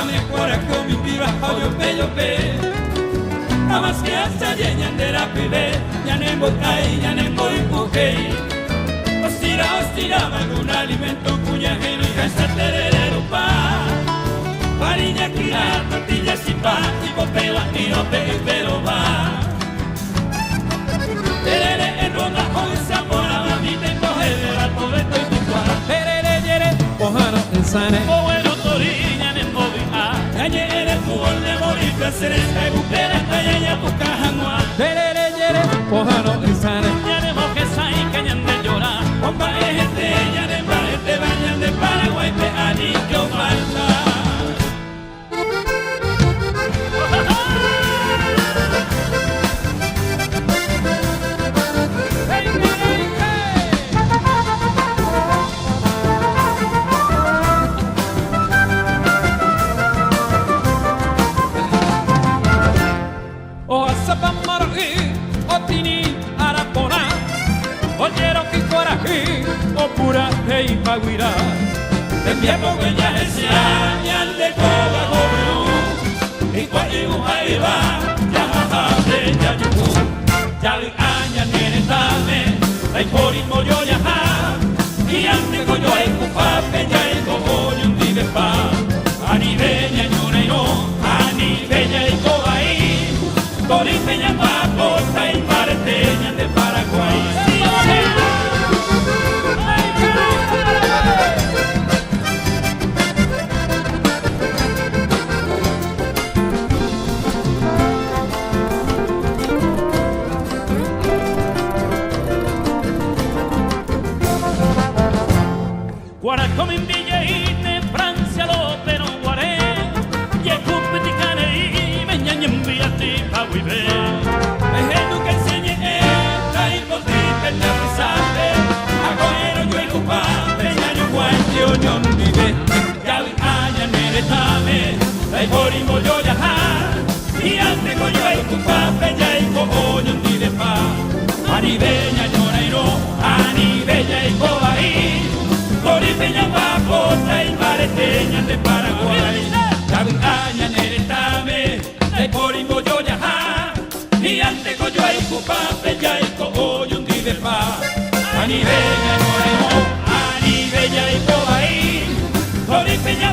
me cuora con mi piba, hoyo pe. Nada más que hasta lleñandera pibe, ya ne botai, ya ne boy pujei. Ostira, algún alimento cuya geno y hasta tererero pa. Pariña criar, tortillas y pan, tipo pela y no pero va. Terere en ronda, hoy zamora, mami te coge de la pobreta y tu cuara. Terere, yere, ojano, insane. O bueno, toriña, ne movi a. Yañe en el fútbol de morir, placeres, que bupera, talla, busca janua. Terere, yere, ojano, insane. Ya ne moje sai, cañan de llorar. Compa, es gente, ya ne vale, te bañan de Paraguay, te anillo falta. O pura hei paguira de tiempo que ya se añan de coba gobro y cuando ahí va ya de ya yuku ya le añan en tame hay por yo ya y antes con yo hay cupa peña el coño un vive pa ani beña ñona y no ani beña y coba ahí por y peña pa costa y pareteña de Paraguay. Guarda come in biglietti Francia lo pero guaré y el cumple di cane y me ñañen biati pa vive es el que enseñe esta y potente la risate a coero yo el cupa peñaño guayo yo vive ya vi aña nere tame dai porimo yo ya y antes con yo el cupa peña y coño vive pa ani beña ñora y no ani bella y cobaí Cori peña papota y pareteña de Paraguay. Cabicaña neretame, de Corimbo yo ya y ante coyo hay cupa peña y coyo un de pa. Ani bella no ani bella y cobaí. Cori peña